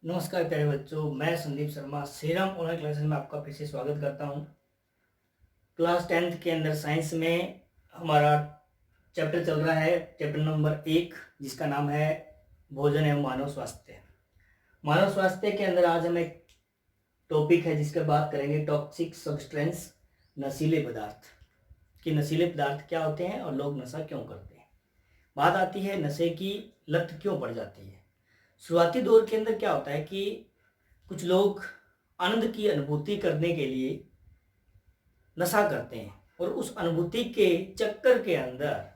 नमस्कार प्यारे बच्चों, मैं संदीप शर्मा श्रीराम ऑनलाइन क्लासेस में आपका फिर से स्वागत करता हूं। क्लास 10th के अंदर साइंस में हमारा चैप्टर चल रहा है, चैप्टर नंबर 1, जिसका नाम है भोजन एवं मानव स्वास्थ्य। मानव स्वास्थ्य के अंदर आज हम एक टॉपिक है जिसका बात करेंगे, टॉक्सिक सब्सटेंस, नशीले पदार्थ। कि नशीले पदार्थ क्या होते हैं और लोग नशा क्यों करते हैं। बात आती है नशे की लत क्यों पड़ जाती है। शुरुआती दौर के अंदर क्या होता है कि कुछ लोग आनंद की अनुभूति करने के लिए नशा करते हैं और उस अनुभूति के चक्कर के अंदर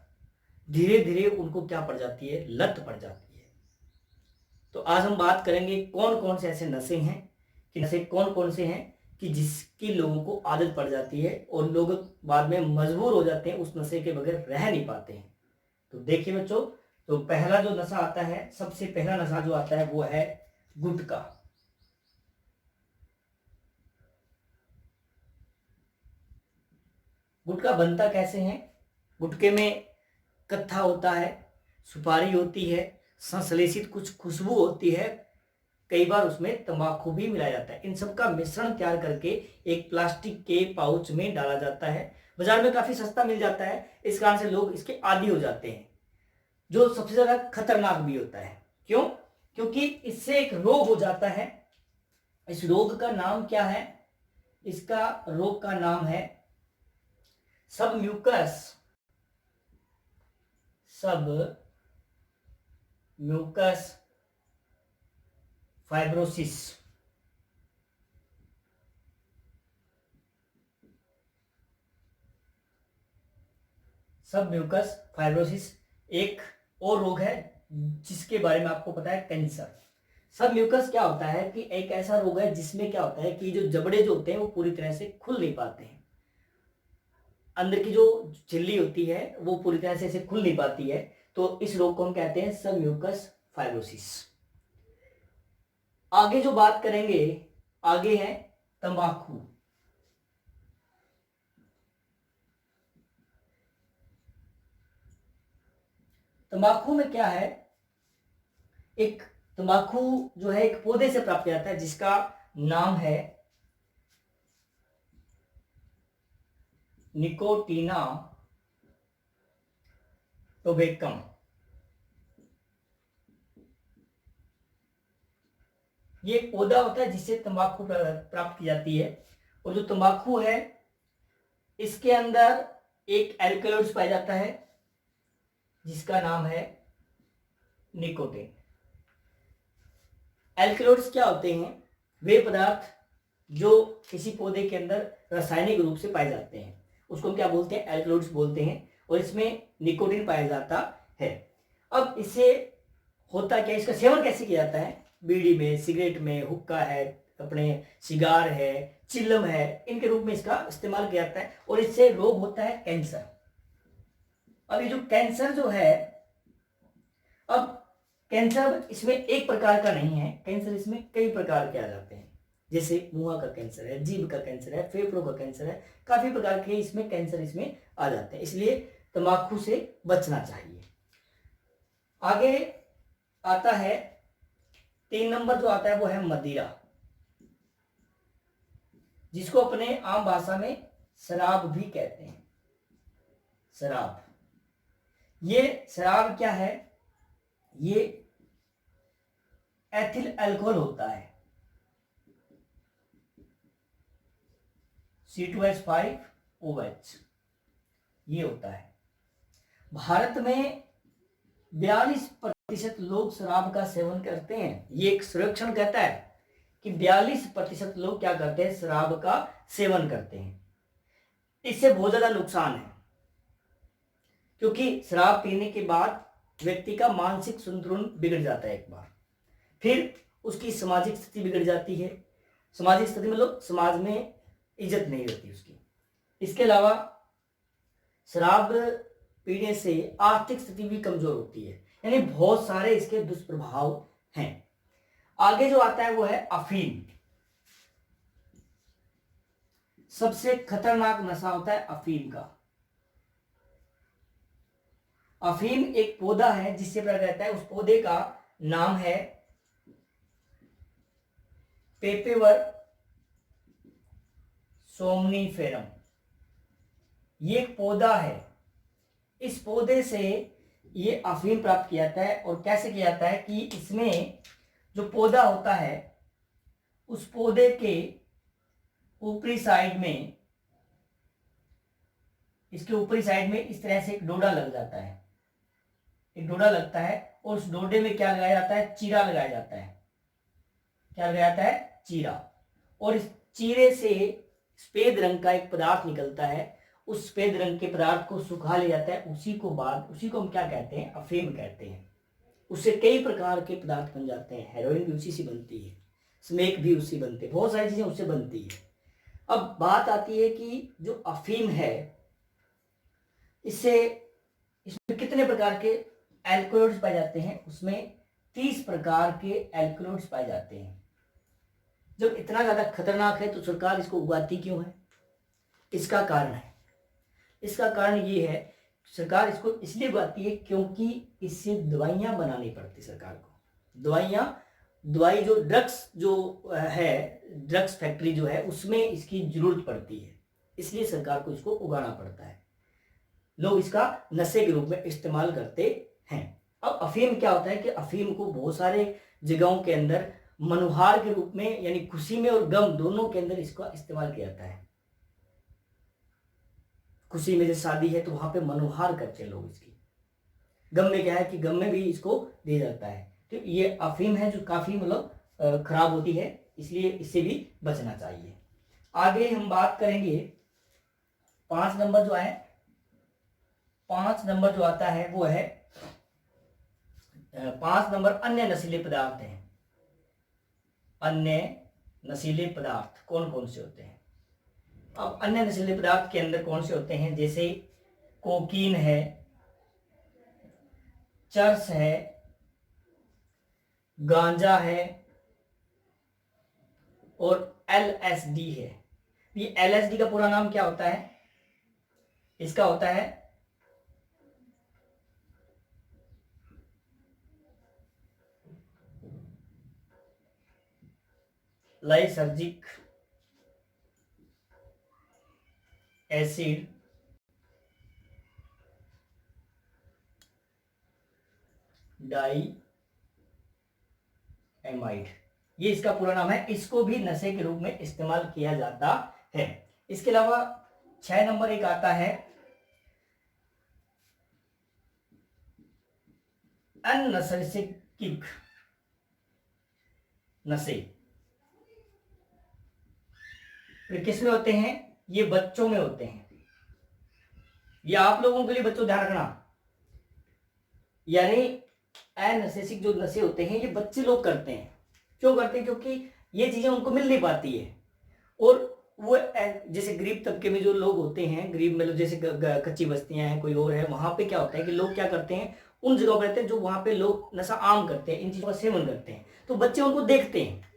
धीरे धीरे उनको क्या पड़ जाती है, लत पड़ जाती है। तो आज हम बात करेंगे कौन कौन से ऐसे नशे हैं, कि नशे कौन कौन से हैं कि जिसकी लोगों को आदत पड़ जाती है और लोग बाद में मजबूर हो जाते हैं, उस नशे के बगैर रह नहीं पाते हैं। तो देखिए बच्चों, तो पहला जो नशा आता है, सबसे पहला नशा जो आता है वो है गुटखा। गुटखा बनता कैसे है? गुटखे में कत्था होता है, सुपारी होती है, संश्लेषित कुछ खुशबू होती है, कई बार उसमें तंबाकू भी मिलाया जाता है। इन सब का मिश्रण तैयार करके एक प्लास्टिक के पाउच में डाला जाता है। बाजार में काफी सस्ता मिल जाता है, इस कारण से लोग इसके आदी हो जाते हैं, जो सबसे ज्यादा खतरनाक भी होता है। क्यों? क्योंकि इससे एक रोग हो जाता है। इस रोग का नाम क्या है? इसका रोग का नाम है सब म्यूकस फाइब्रोसिस। सब म्यूकस फाइब्रोसिस एक और रोग है जिसके बारे में आपको पता है, कैंसर। सब म्यूकस क्या होता है कि एक ऐसा रोग है जिसमें क्या होता है कि जो जबड़े जो होते हैं वो पूरी तरह से खुल नहीं पाते हैं। अंदर की जो झिल्ली होती है वो पूरी तरह से ऐसे खुल नहीं पाती है। तो इस रोग को हम कहते हैं सब म्यूकस फाइब्रोसिस। आगे जो बात करेंगे, आगे है तंबाकू। तंबाकू में क्या है, एक तंबाकू जो है एक पौधे से प्राप्त किया जाता है जिसका नाम है निकोटीना टोबेकम। ये एक पौधा होता है जिससे तंबाकू प्राप्त की जाती है। और जो तंबाकू है इसके अंदर एक एल्कलॉइड्स पाया जाता है जिसका नाम है निकोटीन। एल्कलॉइड्स क्या होते हैं? वे पदार्थ जो किसी पौधे के अंदर रासायनिक रूप से पाए जाते हैं, उसको हम क्या बोलते हैं? एल्कलॉइड्स बोलते हैं। और इसमें निकोटीन पाया जाता है। अब इससे होता क्या, इसका सेवन कैसे किया जाता है? बीड़ी में, सिगरेट में, हुक्का है, अपने सिगार है, चिल्लम है, इनके रूप में इसका इस्तेमाल किया जाता है और इससे रोग होता है कैंसर। अब ये जो कैंसर जो है, अब कैंसर इसमें एक प्रकार का नहीं है, कैंसर इसमें कई प्रकार के आ जाते हैं। जैसे मुंह का कैंसर है, जीभ का कैंसर है, फेफड़ों का कैंसर है, काफी प्रकार के इसमें कैंसर इसमें आ जाते हैं। इसलिए तंबाकू से बचना चाहिए। आगे आता है 3 नंबर जो आता है वो है मदिरा, जिसको अपने आम भाषा में शराब भी कहते हैं। शराब, ये शराब क्या है? ये एथिल अल्कोहल होता है, C2H5OH ये होता है। भारत में 42% लोग शराब का सेवन करते हैं। ये एक सर्वेक्षण कहता है कि 42% लोग क्या करते हैं? शराब का सेवन करते हैं। इससे बहुत ज्यादा नुकसान है, क्योंकि शराब पीने के बाद व्यक्ति का मानसिक संतुलन बिगड़ जाता है एक बार, फिर उसकी सामाजिक स्थिति बिगड़ जाती है। सामाजिक स्थिति मतलब समाज में इज्जत नहीं रहती उसकी। इसके अलावा शराब पीने से आर्थिक स्थिति भी कमजोर होती है। यानी बहुत सारे इसके दुष्प्रभाव हैं। आगे जो आता है वो है अफीम। सबसे खतरनाक नशा होता है अफीम का। अफीम एक पौधा है जिससे प्राप्त रहता है। उस पौधे का नाम है पेपेवर सोमनीफेरम, ये एक पौधा है। इस पौधे से ये अफीम प्राप्त किया जाता है। और कैसे किया जाता है कि इसमें जो पौधा होता है उस पौधे के ऊपरी साइड में, इसके ऊपरी साइड में इस तरह से एक डोडा लग जाता है, एक डोडा लगता है और उस डोडे में क्या लगाया जाता है, चीरा लगाया जाता है। क्या लगाया जाता है, चीरा। और इस चीरे से सफेद रंग का एक पदार्थ निकलता है। उस सफेद रंग के पदार्थ को सुखा लिया जाता है। उसी को हम क्या कहते हैं, अफीम कहते हैं। उससे कई प्रकार के पदार्थ बन जाते हैं। हेरोइन भी उसी से बनती है, स्मेक भी उससे बनते हैं, बहुत सारी चीजें उससे बनती है। अब बात आती है कि जो अफीम है, इसमें कितने प्रकार के एल्कोलॉइड्स पाए जाते हैं। उसमें 30 प्रकार के एल्कोलॉइड्स पाए जाते हैं। जब इतना ज्यादा खतरनाक है तो सरकार इसको उगाती क्यों है? इसका कारण है, इसका कारण ये है, सरकार इसको इसलिए उगाती है क्योंकि इससे दवाइयां बनानी पड़ती सरकार को। दवाई जो ड्रग्स जो है, ड्रग्स फैक्ट्री जो है उसमें इसकी जरूरत पड़ती है, इसलिए सरकार को इसको उगाना पड़ता है। लोग इसका नशे के रूप में इस्तेमाल करते हैं। अब अफीम क्या होता है कि अफीम को बहुत सारे जगहों के अंदर मनोहार के रूप में, यानी खुशी में और गम दोनों के अंदर इसका इस्तेमाल किया जाता है। खुशी में जैसे शादी है तो वहां पे मनोहार करते हैं लोग इसकी। गम में क्या है कि गम में भी इसको दिया जाता है। तो ये अफीम है जो काफी मतलब खराब होती है, इसलिए इससे भी बचना चाहिए। आगे हम बात करेंगे 5 नंबर जो है, 5 नंबर जो आता है वो है 5 नंबर अन्य नशीले पदार्थ हैं। अन्य नशीले पदार्थ कौन कौन से होते हैं? अब अन्य नशीले पदार्थ के अंदर कौन से होते हैं, जैसे कोकीन है, चरस है, गांजा है और एलएसडी है। ये एलएसडी का पूरा नाम क्या होता है? इसका होता है लाइसर्जिक एसिड डाई एमाइड, ये इसका पूरा नाम है। इसको भी नशे के रूप में इस्तेमाल किया जाता है। इसके अलावा 6 नंबर एक आता है अननैसर्गिक नशे। ये किसमें होते हैं? ये बच्चों में होते हैं। ये आप लोगों के लिए बच्चों ध्यान रखना, यानी अननैसर्गिक जो नशे होते हैं ये बच्चे लोग करते हैं। क्यों करते हैं? क्योंकि ये चीजें उनको मिल नहीं पाती है। और वो जैसे गरीब तबके में जो लोग होते हैं, गरीब मतलब जैसे कच्ची बस्तियां हैं, कोई और है, वहां पे क्या होता है कि लोग क्या करते हैं, उन जगहों पर रहते हैं जो वहां पे लोग नशा आम करते हैं, इन चीजों का सेवन करते हैं। तो बच्चे उनको देखते हैं।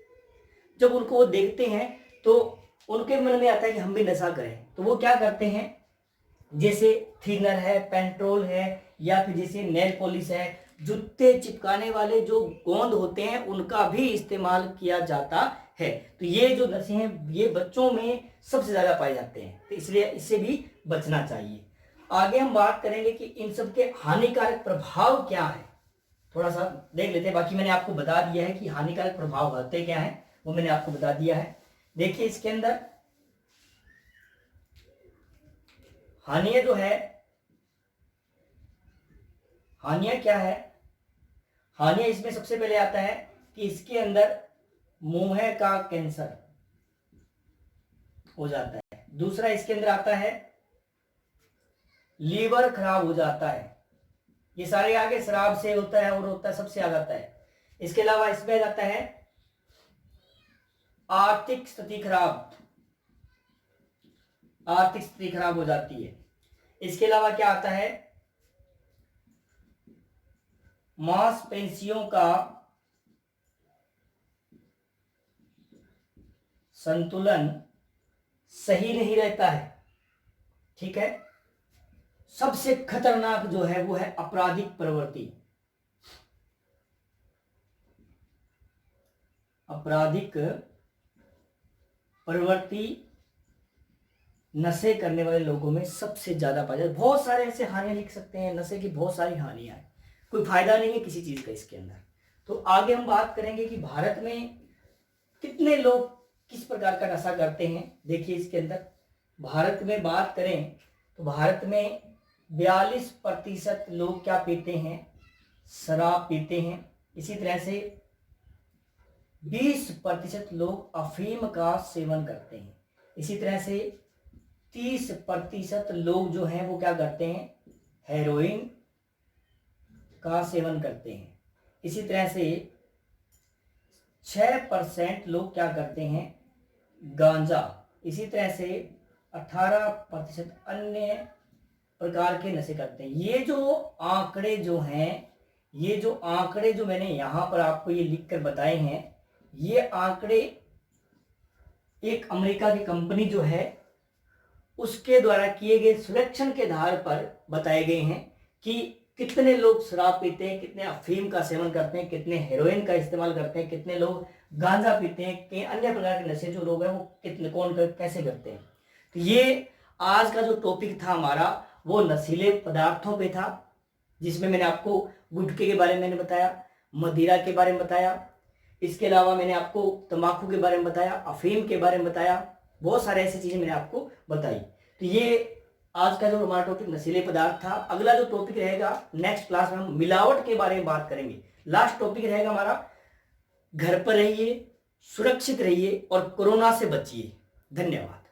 जब उनको वो देखते हैं तो उनके मन में आता है कि हम भी नशा करें। तो वो क्या करते हैं, जैसे थिनर है, पेंट्रोल है, या फिर जैसे नेल पॉलिश है, जूते चिपकाने वाले जो गोंद होते हैं उनका भी इस्तेमाल किया जाता है। तो ये जो नशे हैं ये बच्चों में सबसे ज्यादा पाए जाते हैं, तो इसलिए इससे भी बचना चाहिए। आगे हम बात करेंगे कि इन सब के हानिकारक प्रभाव क्या है, थोड़ा सा देख लेते हैं। बाकी मैंने आपको बता दिया है कि हानिकारक प्रभाव होते क्या है, वो मैंने आपको बता दिया है। देखिए इसके अंदर हानियां जो है, हानियां क्या है? हानियां इसमें सबसे पहले आता है कि इसके अंदर मुंह का कैंसर हो जाता है। दूसरा इसके अंदर आता है लीवर खराब हो जाता है। ये सारे आगे शराब से होता है और होता है, सबसे आगे आता है। इसके अलावा इसमें जाता है आर्थिक स्थिति खराब, आर्थिक स्थिति खराब हो जाती है। इसके अलावा क्या आता है, मांसपेशियों का संतुलन सही नहीं रहता है। ठीक है। सबसे खतरनाक जो है वो है आपराधिक प्रवृत्ति, आपराधिक प्रवृत्ति नशे करने वाले लोगों में सबसे ज्यादा पाया जाता है। बहुत सारे ऐसे हानियां लिख सकते हैं, नशे की बहुत सारी हानियां हैं, कोई फायदा नहीं है किसी चीज का इसके अंदर। तो आगे हम बात करेंगे कि भारत में कितने लोग किस प्रकार का नशा करते हैं। देखिए इसके अंदर भारत में बात करें तो भारत में 42% लोग क्या पीते हैं, शराब पीते हैं। इसी तरह से 20% लोग अफीम का सेवन करते हैं। इसी तरह से 30% लोग जो हैं वो क्या करते हैं, हेरोइन का सेवन करते हैं। इसी तरह से 6% लोग क्या करते हैं, गांजा। इसी तरह से 18% अन्य प्रकार के नशे करते हैं। ये जो आंकड़े जो मैंने यहां पर आपको ये लिखकर बताए हैं, ये आंकड़े एक अमेरिका की कंपनी जो है उसके द्वारा किए गए सर्वेक्षण के आधार पर बताए गए हैं कि कितने लोग शराब पीते हैं, कितने अफीम का सेवन करते हैं, कितने हेरोइन का इस्तेमाल करते हैं, कितने लोग गांजा पीते हैं, कि अन्य प्रकार के नशे जो लोग हैं वो कितने कैसे करते हैं। तो ये आज का जो टॉपिक था हमारा वो नशीले पदार्थों पे था, जिसमें मैंने आपको गुटखे के बारे में मैंने बताया, मदिरा के बारे में बताया, इसके अलावा मैंने आपको तंबाकू के बारे में बताया, अफीम के बारे में बताया, बहुत सारे ऐसी चीजें मैंने आपको बताई। तो ये आज का जो हमारा टॉपिक नशीले पदार्थ था। अगला जो टॉपिक रहेगा नेक्स्ट क्लास में हम मिलावट के बारे में बात करेंगे। लास्ट टॉपिक रहेगा हमारा घर पर रहिए, सुरक्षित रहिए और कोरोना से बचिए। धन्यवाद।